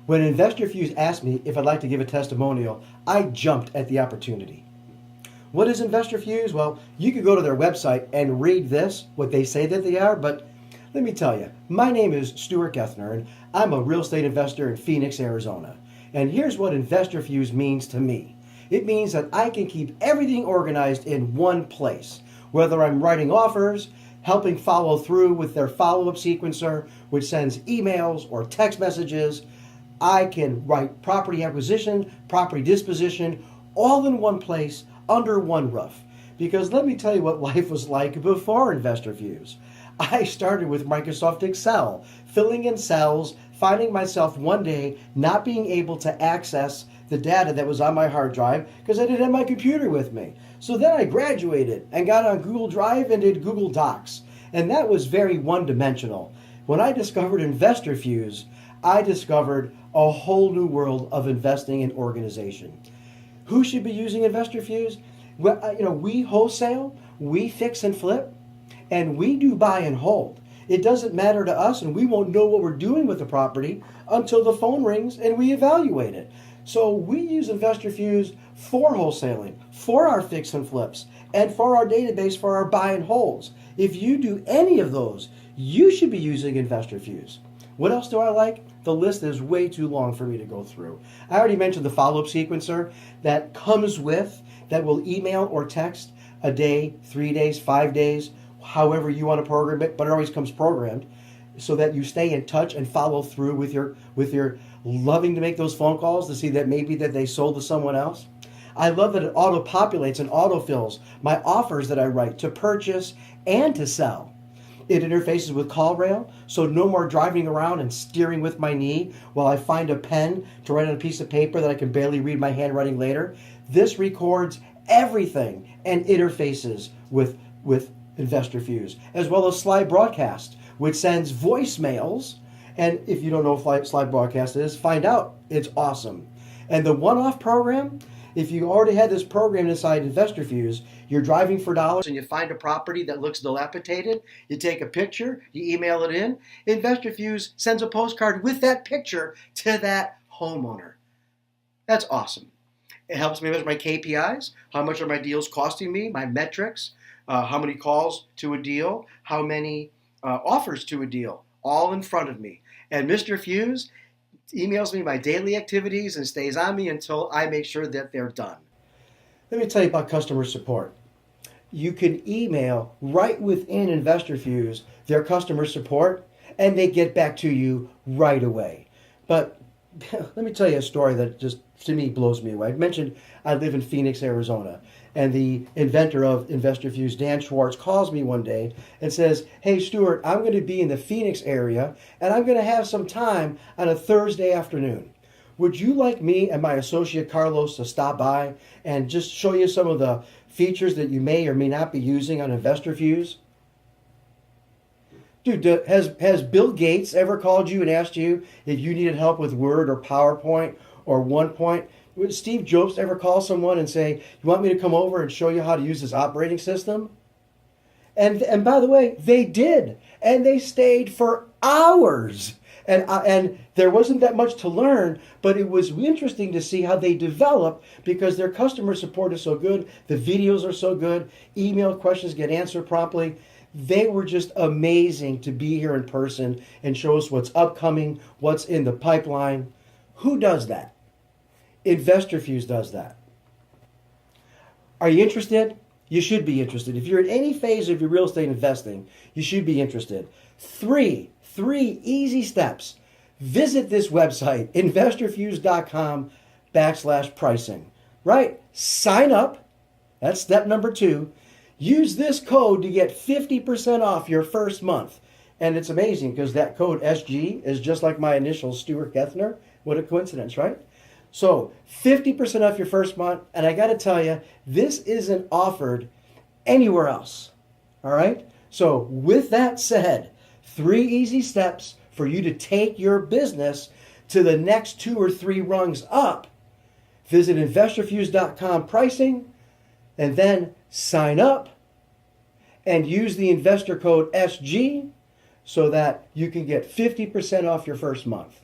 When InvestorFuse asked me if I'd like to give a testimonial, I jumped at the opportunity. What is InvestorFuse? Well, you could go to their website and read this, what they say that they are, but let me tell you, my name is Stuart Gethner, and I'm a real estate investor in Phoenix, Arizona. And here's what InvestorFuse means to me. It means that I can keep everything organized in one place, whether I'm writing offers, helping follow through with their follow-up sequencer, which sends emails or text messages. I can write property acquisition, property disposition, all in one place, under one roof. Because let me tell you what life was like before InvestorFuse. I started with Microsoft Excel, filling in cells, finding myself one day not being able to access the data that was on my hard drive because I didn't have my computer with me. So then I graduated and got on Google Drive and did Google Docs. And that was very one-dimensional. When I discovered InvestorFuse, I discovered a whole new world of investing and organization. Who should be using InvestorFuse? Well, we wholesale, we fix and flip, and we do buy and hold. It doesn't matter to us, and we won't know what we're doing with the property until the phone rings and we evaluate it. So we use InvestorFuse for wholesaling, for our fix and flips, and for our database for our buy and holds. If you do any of those, you should be using InvestorFuse. What else do I like? The list is way too long for me to go through. I already mentioned the follow-up sequencer that comes with, that will email or text a day, 3 days, 5 days, however you want to program it, but it always comes programmed so that you stay in touch and follow through with your loving to make those phone calls to see that maybe that they sold to someone else. I love that it auto-populates and auto-fills my offers that I write to purchase and to sell. It interfaces with CallRail, so no more driving around and steering with my knee while I find a pen to write on a piece of paper that I can barely read my handwriting later. This records everything and interfaces with InvestorFuse, as well as Slide Broadcast, which sends voicemails. And if you don't know what Slide Broadcast is, find out. It's awesome. And the one-off program, if you already had this program inside InvestorFuse, you're driving for dollars and you find a property that looks dilapidated, you take a picture, you email it in, InvestorFuse sends a postcard with that picture to that homeowner. That's awesome. It helps me measure my KPIs, how much are my deals costing me, my metrics, how many calls to a deal, how many offers to a deal, all in front of me. And Mr. Fuse emails me my daily activities and stays on me until I make sure that they're done. Let me tell you about customer support. You can email right within InvestorFuse their customer support, and they get back to you right away. But let me tell you a story that just, to me, blows me away. I mentioned I live in Phoenix, Arizona, and the inventor of InvestorFuse, Dan Schwartz, calls me one day and says, "Hey, Stuart, I'm going to be in the Phoenix area, and I'm going to have some time on a Thursday afternoon. Would you like me and my associate Carlos to stop by and just show you some of the features that you may or may not be using on InvestorFuse?" Dude, has Bill Gates ever called you and asked you if you needed help with Word or PowerPoint or OnePoint? Would Steve Jobs ever call someone and say, "You want me to come over and show you how to use this operating system?" And by the way, they did. And they stayed for hours. And there wasn't that much to learn, but it was interesting to see how they develop because their customer support is so good, the videos are so good, email questions get answered promptly. They were just amazing to be here in person and show us what's upcoming, what's in the pipeline. Who does that? InvestorFuse does that. Are you interested? You should be interested. If you're in any phase of your real estate investing, you should be interested. Three easy steps. Visit this website, investorfuse.com/pricing. Right? Sign up. That's step number 2. Use this code to get 50% off your first month. And it's amazing because that code SG is just like my initials, Stuart Gethner. What a coincidence, right? So 50% off your first month. And I got to tell you, this isn't offered anywhere else. All right? So with that said, 3 easy steps for you to take your business to the next 2 or 3 rungs up. Visit investorfuse.com/pricing and then sign up and use the investor code SG so that you can get 50% off your first month.